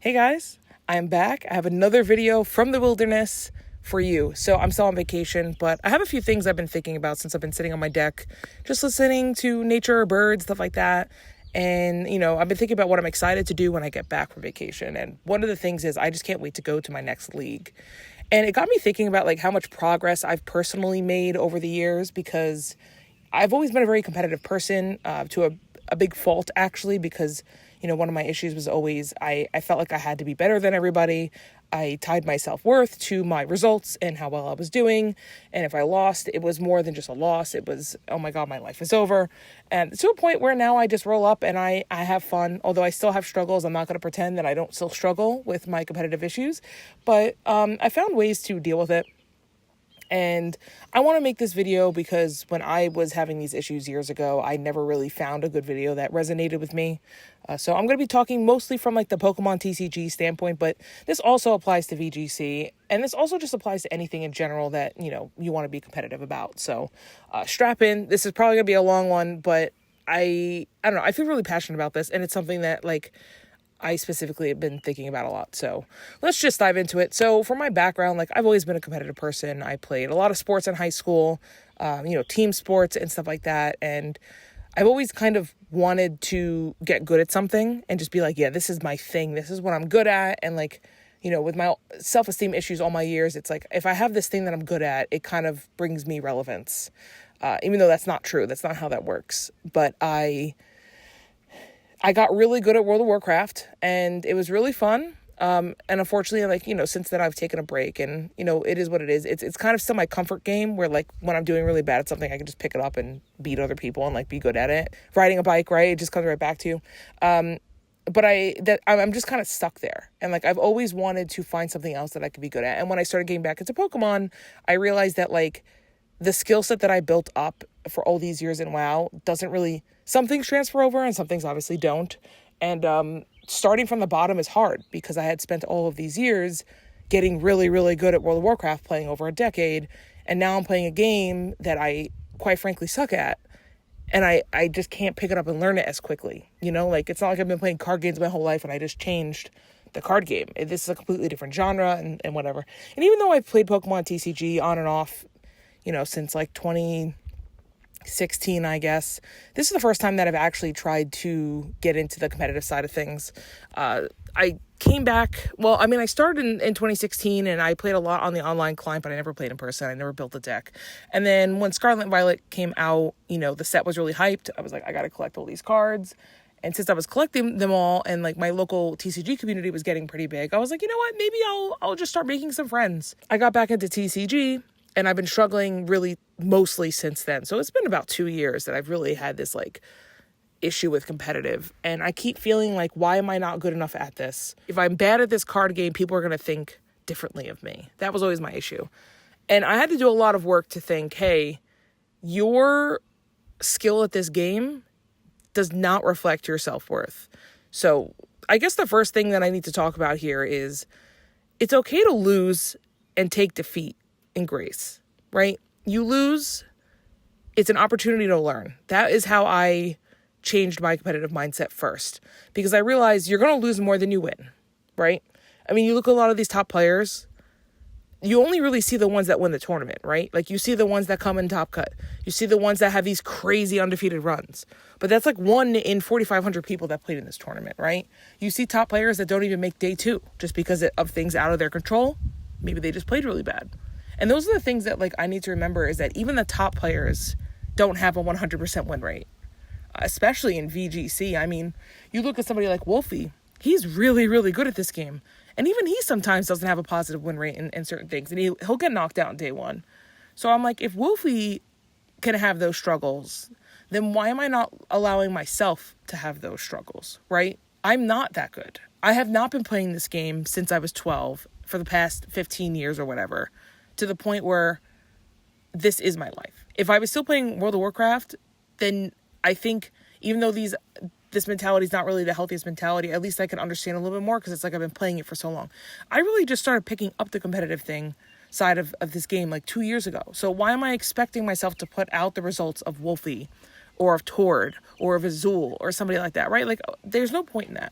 Hey guys, I'm back. I have another video from the wilderness for you. So I'm still on vacation, but I have a few things I've been thinking about since I've been sitting on my deck, just listening to nature, birds, stuff like that. And, I've been thinking about what I'm excited to do when I get back from vacation. And one of the things is I just can't wait to go to my next league. And it got me thinking about how much progress I've personally made over the years, because I've always been a very competitive person, to a big fault, actually, because one of my issues was always I felt like I had to be better than everybody. I tied my self-worth to my results and how well I was doing. And if I lost, it was more than just a loss. It was, oh my God, my life is over. And to a point where now I just roll up and I have fun. Although I still have struggles, I'm not going to pretend that I don't still struggle with my competitive issues. But I found ways to deal with it. And I want to make this video because when I was having these issues years ago, I never really found a good video that resonated with me. So I'm going to be talking mostly from the Pokemon TCG standpoint, but this also applies to VGC. And this also just applies to anything in general that, you want to be competitive about. So strap in. This is probably going to be a long one, but I don't know. I feel really passionate about this. And it's something that I specifically have been thinking about a lot. So let's just dive into it. So for my background, I've always been a competitive person. I played a lot of sports in high school, team sports and stuff like that. And I've always kind of wanted to get good at something and just be yeah, this is my thing. This is what I'm good at. And with my self-esteem issues all my years, it's if I have this thing that I'm good at, it kind of brings me relevance. Even though that's not true. That's not how that works. But I got really good at World of Warcraft, and it was really fun. And unfortunately, since then I've taken a break, and, it is what it is. It's kind of still my comfort game where when I'm doing really bad at something, I can just pick it up and beat other people and be good at it. Riding a bike, right? It just comes right back to you. But I'm just kind of stuck there. And I've always wanted to find something else that I could be good at. And when I started getting back into Pokemon, I realized that the skill set that I built up for all these years in WoW doesn't really, some things transfer over and some things obviously don't. And starting from the bottom is hard because I had spent all of these years getting really, really good at World of Warcraft, playing over a decade. And now I'm playing a game that I quite frankly suck at. And I just can't pick it up and learn it as quickly. It's not like I've been playing card games my whole life and I just changed the card game. This is a completely different genre and whatever. And even though I've played Pokemon TCG on and off, since 2016, I guess, this is the first time that I've actually tried to get into the competitive side of things. I came back, I started in 2016 and I played a lot on the online client, but I never played in person. I never built a deck. And then when Scarlet and Violet came out, the set was really hyped. I was I got to collect all these cards. And since I was collecting them all and my local TCG community was getting pretty big, I was you know what, maybe I'll just start making some friends. I got back into TCG. And I've been struggling really mostly since then. So it's been about 2 years that I've really had this issue with competitive. And I keep feeling why am I not good enough at this? If I'm bad at this card game, people are going to think differently of me. That was always my issue. And I had to do a lot of work to think, hey, your skill at this game does not reflect your self-worth. So I guess the first thing that I need to talk about here is it's okay to lose and take defeat in grace, right? You lose, it's an opportunity to learn. That is how I changed my competitive mindset first, because I realized you're going to lose more than you win, right? You look at a lot of these top players, you only really see the ones that win the tournament, right? You see the ones that come in top cut. You see the ones that have these crazy undefeated runs. But that's 1 in 4,500 people that played in this tournament, right? You see top players that don't even make day 2 just because of things out of their control. Maybe they just played really bad. And those are the things that I need to remember, is that even the top players don't have a 100% win rate, especially in VGC. You look at somebody like Wolfie, he's really, really good at this game. And even he sometimes doesn't have a positive win rate in certain things. And he'll get knocked out in day 1. So I'm if Wolfie can have those struggles, then why am I not allowing myself to have those struggles, right? I'm not that good. I have not been playing this game since I was 12 for the past 15 years or whatever, to the point where this is my life. If I was still playing World of Warcraft, then I think even though this mentality is not really the healthiest mentality, at least I can understand a little bit more because it's I've been playing it for so long. I really just started picking up the competitive side of this game 2 years ago. So why am I expecting myself to put out the results of Wolfie or of Tord or of Azul or somebody like that, right? There's no point in that.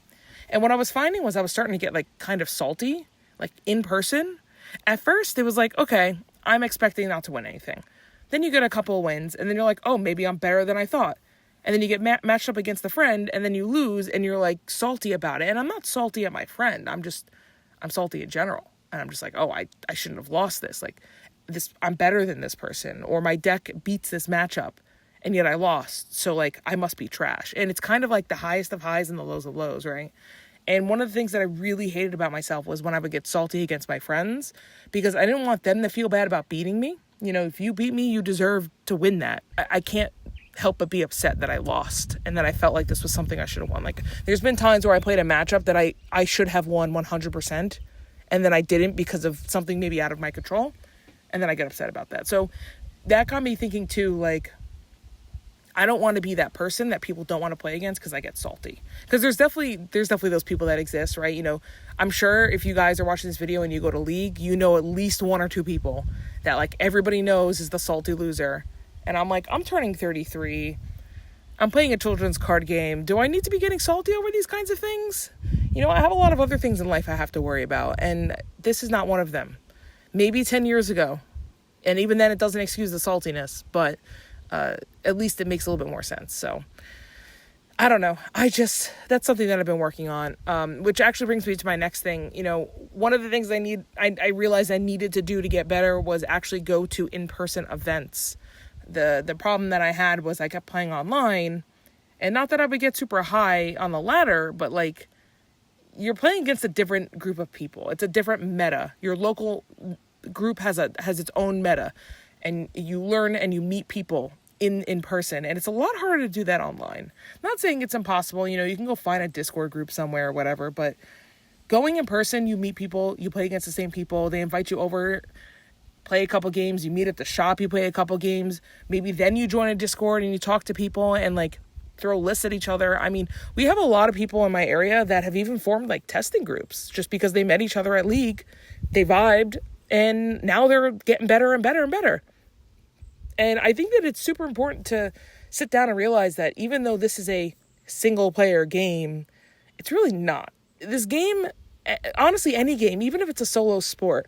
And what I was finding was I was starting to get like kind of salty, like in person. At first it was like, okay, I'm expecting not to win anything. Then you get a couple of wins and then you're like, oh, maybe I'm better than I thought. And then you get matched up against the friend and then you lose and you're like salty about it. And I'm not salty at my friend. I'm salty in general. And I'm just like, oh, I shouldn't have lost this. Like this, I'm better than this person, or my deck beats this matchup and yet I lost. So like, I must be trash. And it's kind of like the highest of highs and the lows of lows, right? And one of the things that I really hated about myself was when I would get salty against my friends, because I didn't want them to feel bad about beating me. You know, if you beat me, you deserve to win that. I can't help but be upset that I lost and that I felt like this was something I should have won. Like there's been times where I played a matchup that I should have won 100% and then I didn't because of something maybe out of my control. And then I get upset about that. So that got me thinking too, like, I don't want to be that person that people don't want to play against because I get salty. Because there's definitely those people that exist, right? You know, I'm sure if you guys are watching this video and you go to League, you know at least one or two people that like everybody knows is the salty loser. And I'm like, I'm turning 33. I'm playing a children's card game. Do I need to be getting salty over these kinds of things? You know, I have a lot of other things in life I have to worry about. And this is not one of them. Maybe 10 years ago. And even then it doesn't excuse the saltiness. But at least it makes a little bit more sense. So I don't know. That's something that I've been working on, which actually brings me to my next thing. You know, one of the things I realized I needed to do to get better was actually go to in-person events. The problem that I had was I kept playing online, and not that I would get super high on the ladder, but like you're playing against a different group of people. It's a different meta. Your local group has its own meta, and you learn and you meet people in person, and it's a lot harder to do that online. I'm not saying it's impossible. You know, you can go find a Discord group somewhere or whatever, but going in person, you meet people, you play against the same people, they invite you over, play a couple games, you meet at the shop, you play a couple games, maybe then you join a Discord and you talk to people and like throw lists at each other. I mean, we have a lot of people in my area that have even formed like testing groups just because they met each other at League, they vibed, and now they're getting better and better and better. And I think that it's super important to sit down and realize that even though this is a single player game, it's really not. This game, honestly, any game, even if it's a solo sport,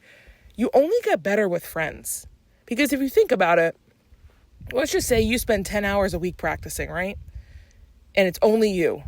you only get better with friends. Because if you think about it, let's just say you spend 10 hours a week practicing, right? And it's only you.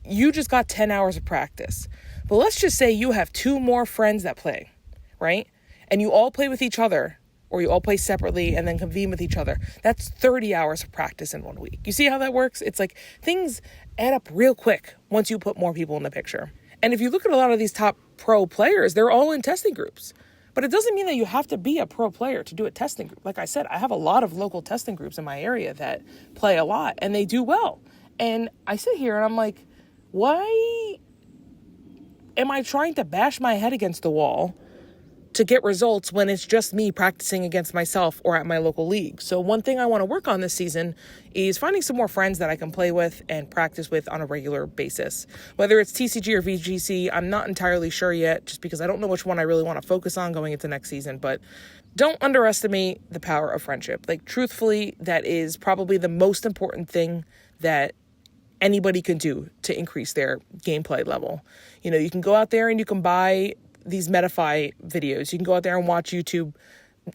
You just got 10 hours of practice. But let's just say you have two more friends that play, right? And you all play with each other, or you all play separately and then convene with each other. That's 30 hours of practice in 1 week. You see how that works? It's like things add up real quick once you put more people in the picture. And if you look at a lot of these top pro players, they're all in testing groups. But it doesn't mean that you have to be a pro player to do a testing group. Like I said, I have a lot of local testing groups in my area that play a lot and they do well. And I sit here and I'm like, why am I trying to bash my head against the wall to get results when it's just me practicing against myself or at my local league? So one thing I want to work on this season is finding some more friends that I can play with and practice with on a regular basis. Whether it's TCG or VGC, I'm not entirely sure yet, just because I don't know which one I really want to focus on going into next season. But don't underestimate the power of friendship. Like, truthfully, that is probably the most important thing that anybody can do to increase their gameplay level. You know, you can go out there and you can buy these Metafy videos. You can go out there and watch YouTube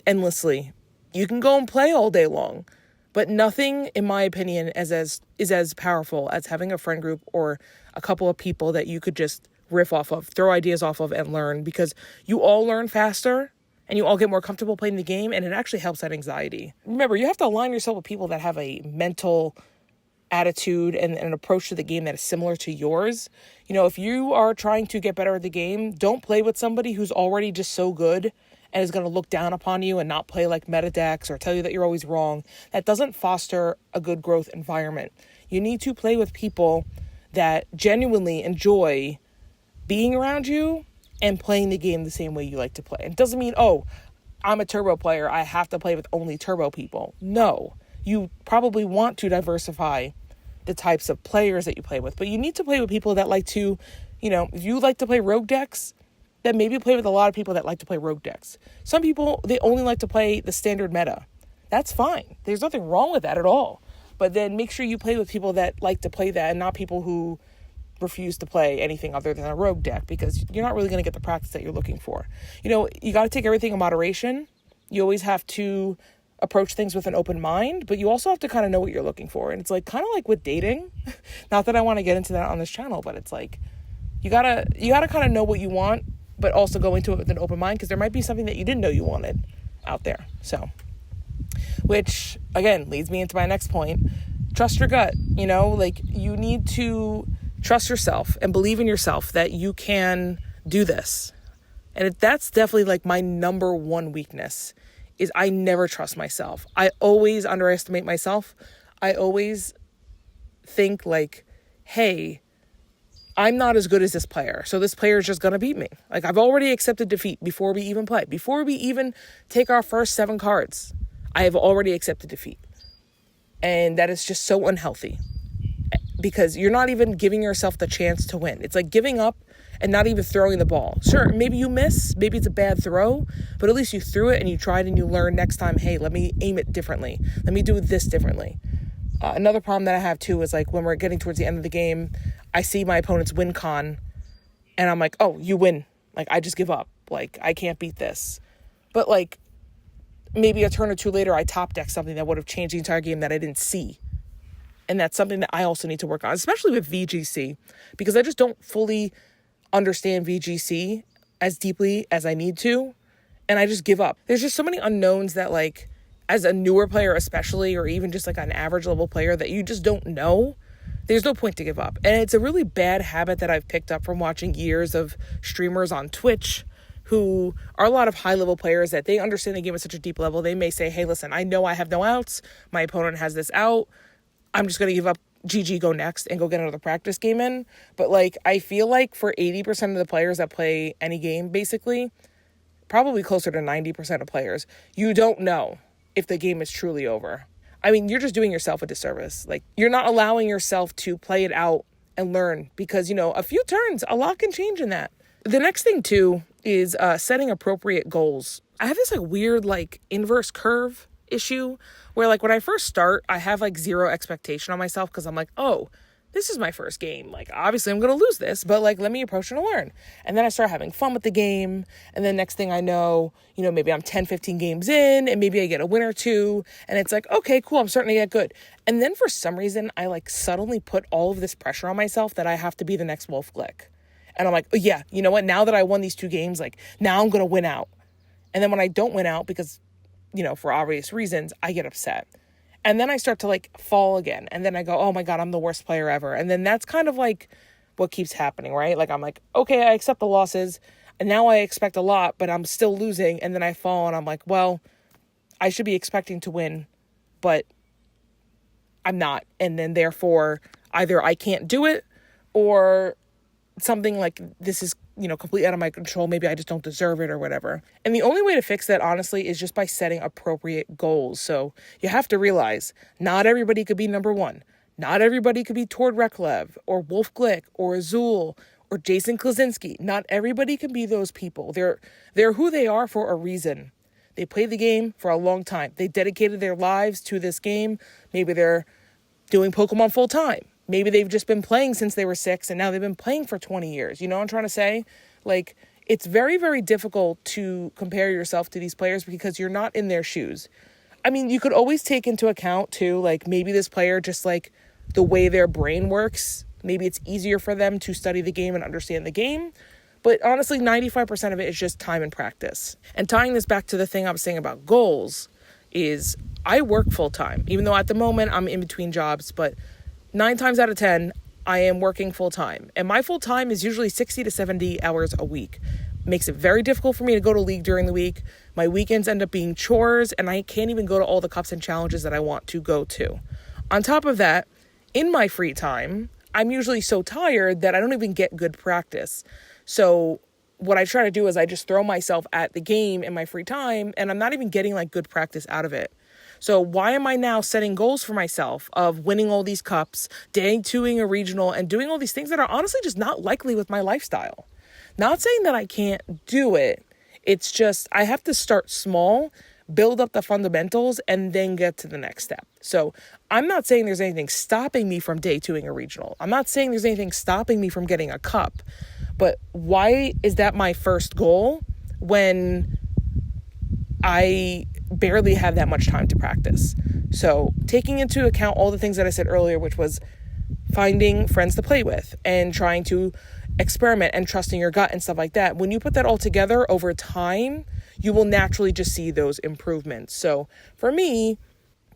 endlessly. You can go and play all day long. But nothing, in my opinion, is as powerful as having a friend group or a couple of people that you could just riff off of, throw ideas off of, and learn. Because you all learn faster and you all get more comfortable playing the game, and it actually helps that anxiety. Remember, you have to align yourself with people that have a mental attitude and an approach to the game that is similar to yours. You know, if you are trying to get better at the game, don't play with somebody who's already just so good and is going to look down upon you and not play like meta decks or tell you that you're always wrong. That doesn't foster a good growth environment. You need to play with people that genuinely enjoy being around you and playing the game the same way you like to play. It doesn't mean, oh, I'm a turbo player, I have to play with only turbo people. No, you probably want to diversify the types of players that you play with, but you need to play with people that like to, you know, if you like to play rogue decks, then maybe play with a lot of people that like to play rogue decks. Some people, they only like to play the standard meta. That's fine. There's nothing wrong with that at all. But then make sure you play with people that like to play that and not people who refuse to play anything other than a rogue deck because you're not really going to get the practice that you're looking for. You know, you got to take everything in moderation. You always have to approach things with an open mind, but you also have to kind of know what you're looking for. And it's like kind of like with dating. Not that I want to get into that on this channel, but it's like you gotta kind of know what you want, but also go into it with an open mind because there might be something that you didn't know you wanted out there. So, which again leads me into my next point. Trust your gut. You know, like you need to trust yourself and believe in yourself that you can do this. And that's definitely like my number one weakness is I never trust myself. I always underestimate myself. I always think like, hey, I'm not as good as this player. So this player is just going to beat me. Like I've already accepted defeat before we even play. Before we even take our first 7 cards, I have already accepted defeat. And that is just so unhealthy because you're not even giving yourself the chance to win. It's like giving up and not even throwing the ball. Sure, maybe you miss, maybe it's a bad throw, but at least you threw it and you tried and you learned next time, hey, let me aim it differently. Let me do this differently. Another problem that I have too is like when we're getting towards the end of the game, I see my opponent's win con and I'm like, oh, you win. Like I just give up. Like I can't beat this. But like maybe a turn or two later, I top deck something that would have changed the entire game that I didn't see. And that's something that I also need to work on, especially with VGC, because I just don't fully understand VGC as deeply as I need to. And I just give up. There's just so many unknowns that like, as a newer player especially, or even just like an average level player that you just don't know, there's no point to give up. And it's a really bad habit that I've picked up from watching years of streamers on Twitch who are a lot of high level players that they understand the game at such a deep level. They may say, hey, listen, I know I have no outs. My opponent has this out. I'm just going to give up, GG, go next, and go get another practice game in. But, like, I feel like for 80% of the players that play any game, basically, probably closer to 90% of players, you don't know if the game is truly over. I mean, you're just doing yourself a disservice. Like, you're not allowing yourself to play it out and learn because, you know, a few turns, a lot can change in that. The next thing, too, is setting appropriate goals. I have this, like, weird, like, inverse curve issue where like when I first start, I have like zero expectation on myself because I'm like, oh, this is my first game. Like, obviously I'm going to lose this, but like, let me approach it and learn. And then I start having fun with the game. And then next thing I know, you know, maybe I'm 10, 15 games in and maybe I get a win or two. And it's like, okay, cool. I'm starting to get good. And then for some reason, I like suddenly put all of this pressure on myself that I have to be the next Wolf Glick. And I'm like, oh yeah, you know what? Now that I won these 2 games, like now I'm going to win out. And then when I don't win out because, you know, for obvious reasons, I get upset. And then I start to like fall again. And then I go, oh my God, I'm the worst player ever. And then that's kind of like what keeps happening, right? Like, I'm like, okay, I accept the losses. And now I expect a lot, but I'm still losing. And then I fall and I'm like, well, I should be expecting to win, but I'm not. And then therefore, either I can't do it or something like this is, you know, completely out of my control. Maybe I just don't deserve it or whatever. And the only way to fix that, honestly, is just by setting appropriate goals. So you have to realize not everybody could be number 1. Not everybody could be Tord Reklev or Wolf Glick or Azul or Jason Klaczynski. Not everybody can be those people. They're who they are for a reason. They played the game for a long time. They dedicated their lives to this game. Maybe they're doing Pokemon full time. Maybe they've just been playing since they were 6 and now they've been playing for 20 years. You know what I'm trying to say? Like, it's very, very difficult to compare yourself to these players because you're not in their shoes. I mean, you could always take into account too, like maybe this player just like the way their brain works. Maybe it's easier for them to study the game and understand the game. But honestly, 95% of it is just time and practice. And tying this back to the thing I was saying about goals is I work full time, even though at the moment I'm in between jobs, but 9 times out of 10, I am working full time. And my full time is usually 60 to 70 hours a week. Makes it very difficult for me to go to League during the week. My weekends end up being chores, and I can't even go to all the cups and challenges that I want to go to. On top of that, in my free time, I'm usually so tired that I don't even get good practice. So what I try to do is I just throw myself at the game in my free time, and I'm not even getting like good practice out of it. So why am I now setting goals for myself of winning all these cups, day-twoing a regional, and doing all these things that are honestly just not likely with my lifestyle? Not saying that I can't do it. It's just I have to start small. build up the fundamentals, and then get to the next step. So I'm not saying there's anything stopping me from day twoing a regional. I'm not saying there's anything stopping me from getting a cup. But why is that my first goal when I barely have that much time to practice? So taking into account all the things that I said earlier, which was finding friends to play with and trying to experiment and trusting your gut and stuff like that. When you put that all together over time, you will naturally just see those improvements. So for me,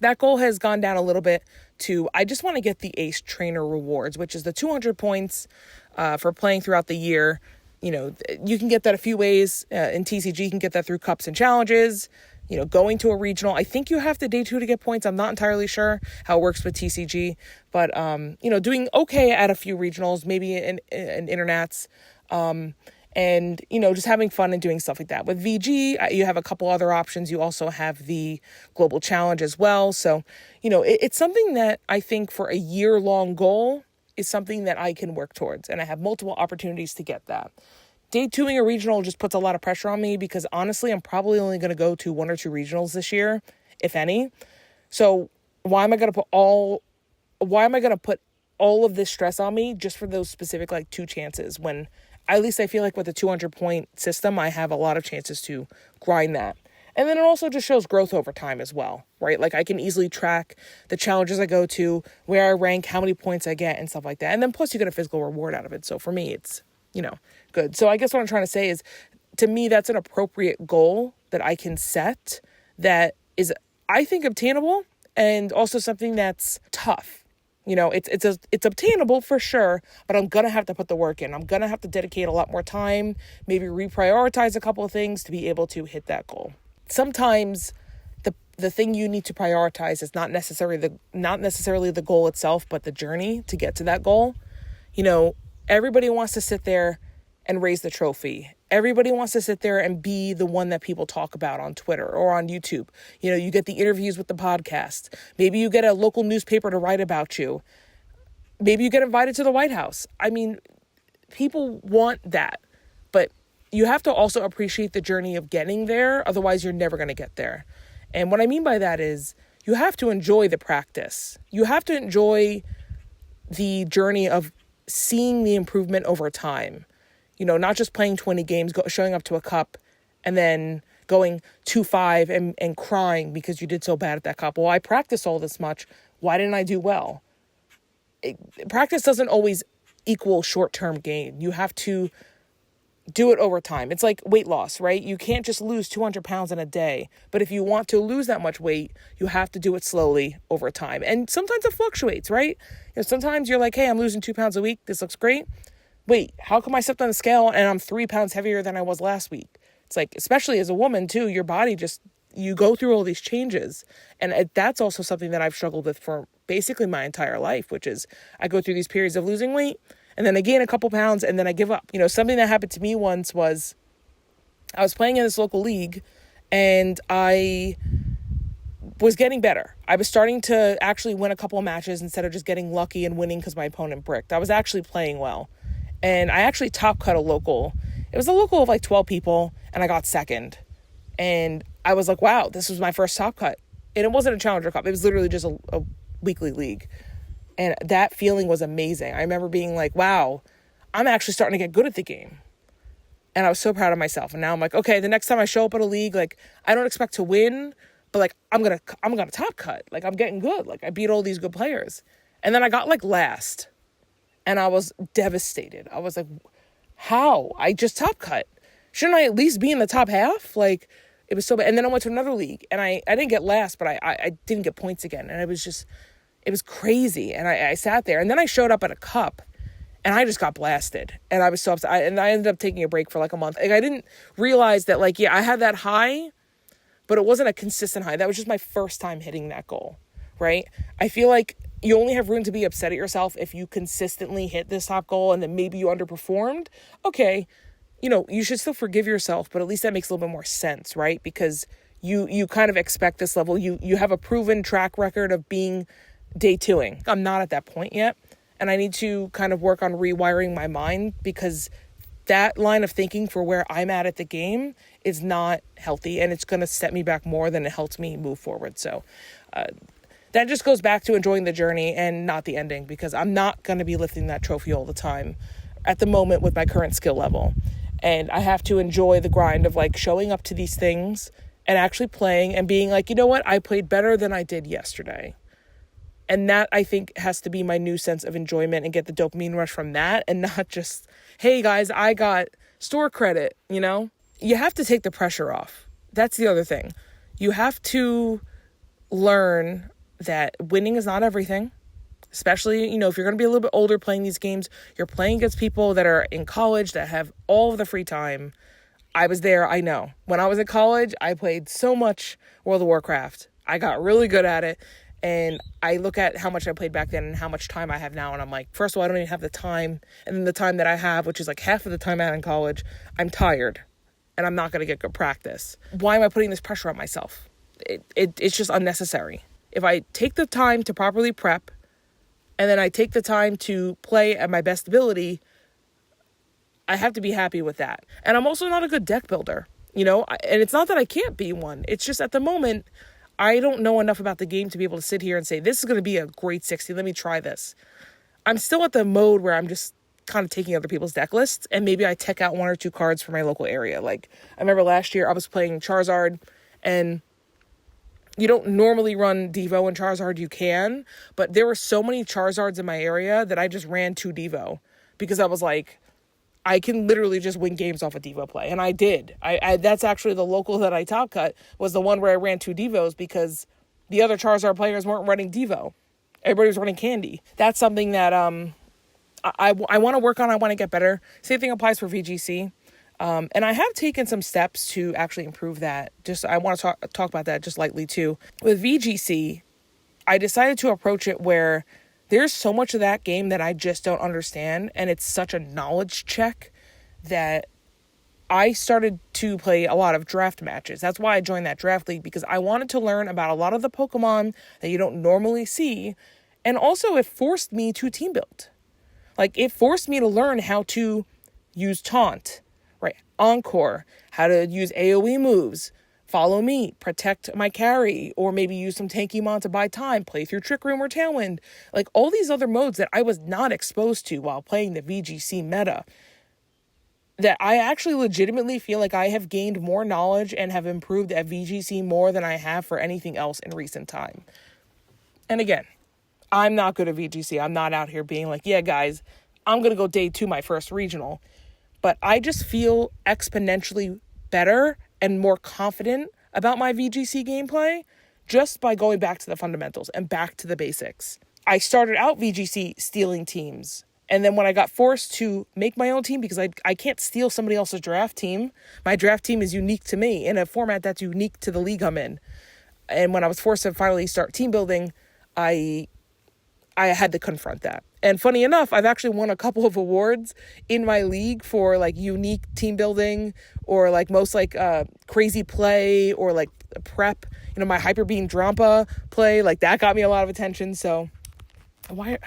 that goal has gone down a little bit to, I just want to get the ACE trainer rewards, which is the 200 points for playing throughout the year. You know, you can get that a few ways. In TCG, you can get that through cups and challenges. You know, going to a regional, I think you have to day two to get points. I'm not entirely sure how it works with TCG, but, you know, doing okay at a few regionals, maybe in internets, and, you know, just having fun and doing stuff like that. With VG, you have a couple other options. You also have the global challenge as well. So, you know, it's something that I think for a year-long goal is something that I can work towards, and I have multiple opportunities to get that. Day twoing a regional just puts a lot of pressure on me because honestly, I'm probably only going to go to 1 or 2 regionals this year, if any. So why am I going to put all of this stress on me just for those specific 2 chances, when at least I feel like with the 200 point system, I have a lot of chances to grind that. And then it also just shows growth over time as well, right? Like I can easily track the challenges I go to, where I rank, how many points I get and stuff like that. And then plus you get a physical reward out of it. So for me, it's, you know, good. So I guess what I'm trying to say is, to me, that's an appropriate goal that I can set that is, I think, obtainable, and also something that's tough. You know, it's obtainable for sure, but I'm going to have to put the work in. I'm going to have to dedicate a lot more time, maybe reprioritize a couple of things to be able to hit that goal. Sometimes the thing you need to prioritize is not necessarily the goal itself, but the journey to get to that goal. You know, everybody wants to sit there and raise the trophy. Everybody wants to sit there and be the one that people talk about on Twitter or on YouTube. You know, you get the interviews with the podcast. Maybe you get a local newspaper to write about you. Maybe you get invited to the White House. I mean, people want that, but you have to also appreciate the journey of getting there. Otherwise, you're never going to get there. And what I mean by that is you have to enjoy the practice. You have to enjoy the journey of seeing the improvement over time. You know, not just playing 20 games, showing up to a cup, and then going 2-5 and crying because you did so bad at that cup. Well, I practiced all this much. Why didn't I do well? Practice doesn't always equal short-term gain. You have to do it over time. It's like weight loss, right? You can't just lose 200 pounds in a day. But if you want to lose that much weight, you have to do it slowly over time. And sometimes it fluctuates, right? You know, sometimes you're like, hey, I'm losing 2 pounds a week. This looks great. Wait, how come I stepped on the scale and I'm 3 pounds heavier than I was last week? It's like, especially as a woman too, your body just, you go through all these changes. And that's also something that I've struggled with for basically my entire life, which is I go through these periods of losing weight and then I gain a couple pounds and then I give up. You know, something that happened to me once was I was playing in this local league and I was getting better. I was starting to actually win a couple of matches instead of just getting lucky and winning because my opponent bricked. I was actually playing well. And I actually top cut a local. It was a local of 12 people, and I got second. And I was like, wow, this was my first top cut. And it wasn't a challenger cup. It was literally just a weekly league. And that feeling was amazing. I remember being like, wow, I'm actually starting to get good at the game. And I was so proud of myself. And now I'm like, okay, the next time I show up at a league, I don't expect to win, but I'm gonna top cut. I'm getting good. I beat all these good players. And then I got last. And I was devastated. I was like, how? I just top cut. Shouldn't I at least be in the top half? It was so bad. And then I went to another league and I didn't get last, but I didn't get points again. And it was crazy. And I sat there and then I showed up at a cup and I just got blasted. And I was so upset. And I ended up taking a break for a month. I didn't realize that I had that high, but it wasn't a consistent high. That was just my first time hitting that goal, right? I feel like you only have room to be upset at yourself if you consistently hit this top goal and then maybe you underperformed. Okay, you know, you should still forgive yourself, but at least that makes a little bit more sense, right? Because you kind of expect this level. You have a proven track record of being day twoing. I'm not at that point yet, and I need to kind of work on rewiring my mind because that line of thinking for where I'm at the game is not healthy, and it's going to set me back more than it helps me move forward. So that just goes back to enjoying the journey and not the ending, because I'm not going to be lifting that trophy all the time at the moment with my current skill level. And I have to enjoy the grind of like showing up to these things and actually playing and being like, you know what, I played better than I did yesterday. And that, I think, has to be my new sense of enjoyment and get the dopamine rush from that, and not just, hey guys, I got store credit, you know? You have to take the pressure off. That's the other thing. You have to learn that winning is not everything. Especially, you know, if you're going to be a little bit older playing these games, you're playing against people that are in college that have all of the free time. I was there, I know. When I was in college, I played so much World of Warcraft. I got really good at it. And I look at how much I played back then and how much time I have now. And I'm like, first of all, I don't even have the time. And then the time that I have, which is like half of the time I had in college, I'm tired. And I'm not going to get good practice. Why am I putting this pressure on myself? It's just unnecessary. If I take the time to properly prep, and then I take the time to play at my best ability, I have to be happy with that. And I'm also not a good deck builder, you know? And it's not that I can't be one. It's just at the moment, I don't know enough about the game to be able to sit here and say, this is going to be a great 60. Let me try this. I'm still at the mode where I'm just kind of taking other people's deck lists, and maybe I tech out 1 or 2 cards for my local area. Like, I remember last year I was playing Charizard, and you don't normally run Devo and Charizard. You can, but there were so many Charizards in my area that I just ran 2 Devo, because I was like, I can literally just win games off a Devo play. And I did. I that's actually the local that I top cut, was the one where I ran 2 Devos, because the other Charizard players weren't running Devo. Everybody was running Candy. That's something that I want to work on. I want to get better. Same thing applies for VGC. And I have taken some steps to actually improve that. I want to talk about that just lightly too. With VGC, I decided to approach it where there's so much of that game that I just don't understand, and it's such a knowledge check that I started to play a lot of draft matches. That's why I joined that draft league, because I wanted to learn about a lot of the Pokemon that you don't normally see, and also it forced me to team build. Like, it forced me to learn how to use Taunt, right? Encore, how to use AoE moves, follow me, protect my carry, or maybe use some tanky mon to buy time, play through Trick Room or Tailwind. Like, all these other modes that I was not exposed to while playing the VGC meta, that I actually legitimately feel like I have gained more knowledge and have improved at VGC more than I have for anything else in recent time. And again, I'm not good at VGC. I'm not out here being like, yeah, guys, I'm going to go day 2 my first regional. But I just feel exponentially better and more confident about my VGC gameplay just by going back to the fundamentals and back to the basics. I started out VGC stealing teams. And then when I got forced to make my own team, because I can't steal somebody else's draft team, my draft team is unique to me in a format that's unique to the league I'm in. And when I was forced to finally start team building, I had to confront that. And funny enough, I've actually won a couple of awards in my league for like unique team building, or like most like crazy play, or like prep. You know, my Hyper Beam Drampa play, like that got me a lot of attention. So the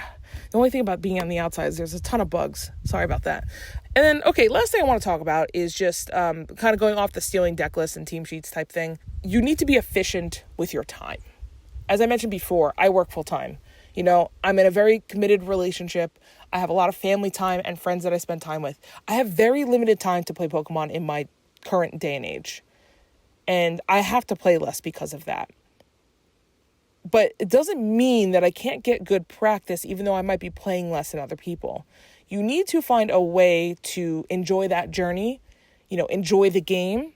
only thing about being on the outside is there's a ton of bugs. Sorry about that. And then, okay, last thing I want to talk about is just kind of going off the stealing deck lists and team sheets type thing. You need to be efficient with your time. As I mentioned before, I work full time. You know, I'm in a very committed relationship. I have a lot of family time and friends that I spend time with. I have very limited time to play Pokemon in my current day and age. And I have to play less because of that. But it doesn't mean that I can't get good practice, even though I might be playing less than other people. You need to find a way to enjoy that journey, you know, enjoy the game,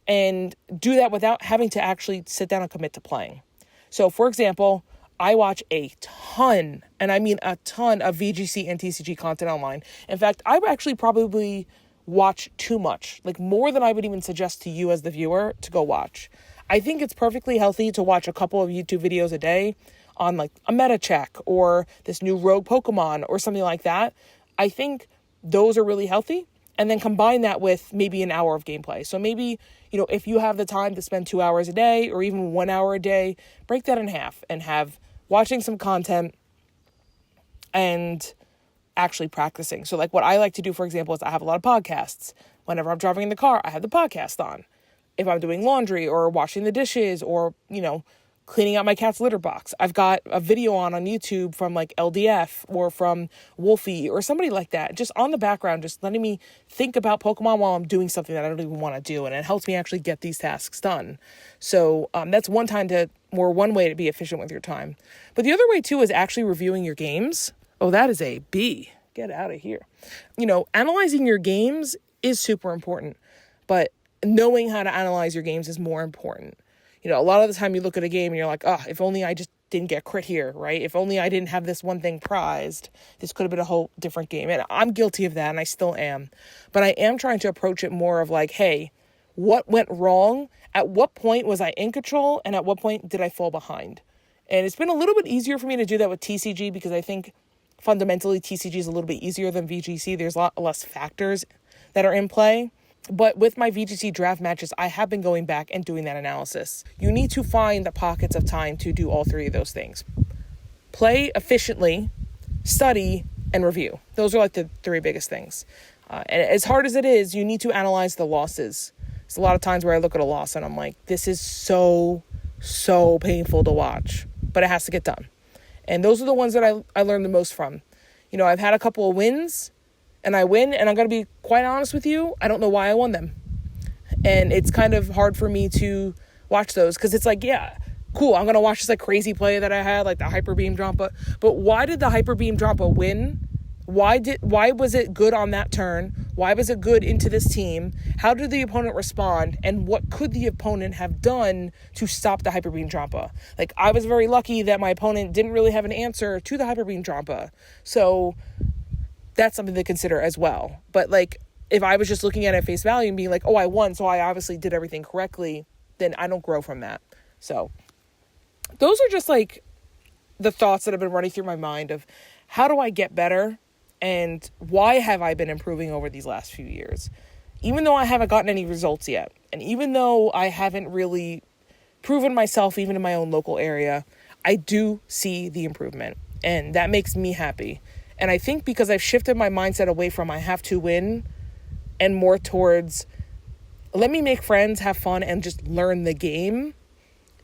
and do that without having to actually sit down and commit to playing. So, for example, I watch a ton, and I mean a ton, of VGC and TCG content online. In fact, I actually probably watch too much, like more than I would even suggest to you as the viewer to go watch. I think it's perfectly healthy to watch a couple of YouTube videos a day on like a meta check or this new rogue Pokemon or something like that. I think those are really healthy. And then combine that with maybe an hour of gameplay. So maybe, you know, if you have the time to spend 2 hours a day or even 1 hour a day, break that in half and have watching some content and actually practicing. So like what I like to do, for example, is I have a lot of podcasts. Whenever I'm driving in the car, I have the podcast on. If I'm doing laundry or washing the dishes or, cleaning out my cat's litter box, I've got a video on YouTube from like LDF or from Wolfie or somebody like that, just on the background, just letting me think about Pokemon while I'm doing something that I don't even want to do. And it helps me actually get these tasks done. So that's one way to be efficient with your time. But the other way too is actually reviewing your games. Oh, that is a B. Get out of here. Analyzing your games is super important, but knowing how to analyze your games is more important. A lot of the time you look at a game and you're like, oh, if only I just didn't get crit here, right? If only I didn't have this one thing prized, this could have been a whole different game. And I'm guilty of that, and I still am. But I am trying to approach it more of like, hey, what went wrong? At what point was I in control? And at what point did I fall behind? And it's been a little bit easier for me to do that with TCG because I think fundamentally TCG is a little bit easier than VGC. There's a lot less factors that are in play. But with my VGC draft matches, I have been going back and doing that analysis. You need to find the pockets of time to do all three of those things. Play efficiently, study, and review. Those are like the three biggest things. And as hard as it is, you need to analyze the losses. There's a lot of times where I look at a loss and I'm like, this is so painful to watch. But it has to get done. And those are the ones that I learned the most from. I've had a couple of wins. And I win, and I'm going to be quite honest with you, I don't know why I won them. And it's kind of hard for me to watch those, because it's like, yeah, cool, I'm going to watch this like crazy play that I had, like the Hyper Beam Drampa. But why did the Hyper Beam Drampa win? Why was it good on that turn? Why was it good into this team? How did the opponent respond? And what could the opponent have done to stop the Hyper Beam Drampa? Like, I was very lucky that my opponent didn't really have an answer to the Hyper Beam Drampa. So that's something to consider as well. But like, if I was just looking at it at face value and being like, oh, I won, so I obviously did everything correctly, then I don't grow from that. So those are just like the thoughts that have been running through my mind of how do I get better and why have I been improving over these last few years? Even though I haven't gotten any results yet, and even though I haven't really proven myself even in my own local area, I do see the improvement, and that makes me happy. And I think because I've shifted my mindset away from I have to win and more towards let me make friends, have fun, and just learn the game,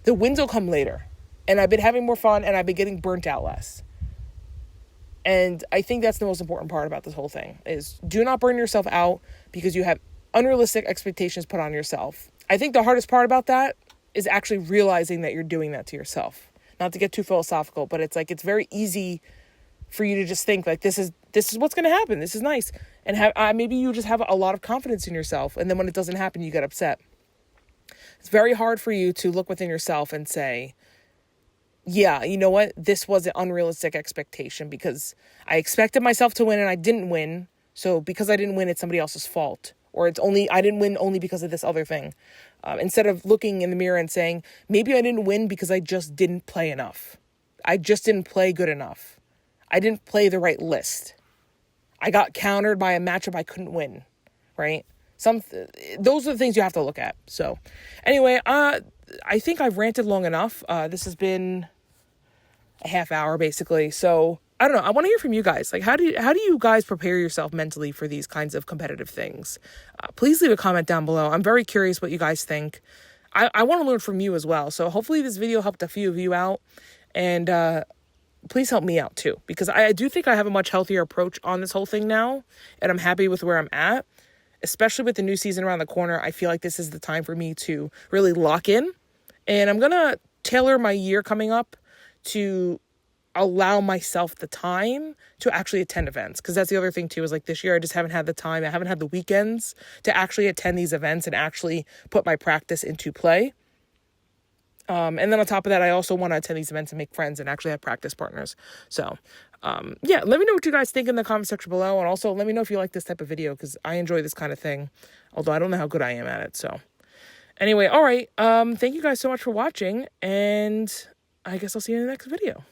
the wins will come later. And I've been having more fun and I've been getting burnt out less. And I think that's the most important part about this whole thing is do not burn yourself out because you have unrealistic expectations put on yourself. I think the hardest part about that is actually realizing that you're doing that to yourself. Not to get too philosophical, but it's like it's very easy for you to just think like this is what's going to happen. This is nice. And maybe you just have a lot of confidence in yourself. And then when it doesn't happen, you get upset. It's very hard for you to look within yourself and say, yeah, you know what? This was an unrealistic expectation because I expected myself to win and I didn't win. So because I didn't win, it's somebody else's fault. Or I didn't win only because of this other thing. Instead of looking in the mirror and saying, maybe I didn't win because I just didn't play enough. I just didn't play good enough. I didn't play the right list. I got countered by a matchup I couldn't win, right? Those are the things you have to look at. So anyway, I think I've ranted long enough. This has been a half hour basically. So I don't know. I want to hear from you guys. Like, how do you guys prepare yourself mentally for these kinds of competitive things? Please leave a comment down below. I'm very curious what you guys think. I want to learn from you as well. So hopefully this video helped a few of you out, and please help me out too, because I do think I have a much healthier approach on this whole thing now, and I'm happy with where I'm at, especially with the new season around the corner. I feel like this is the time for me to really lock in, and I'm going to tailor my year coming up to allow myself the time to actually attend events. Because that's the other thing too, is like this year I just haven't had the time. I haven't had the weekends to actually attend these events and actually put my practice into play. And then on top of that, I also want to attend these events and make friends and actually have practice partners. So, yeah, let me know what you guys think in the comment section below. And also let me know if you like this type of video, because I enjoy this kind of thing, although I don't know how good I am at it. So anyway, all right. Thank you guys so much for watching, and I guess I'll see you in the next video.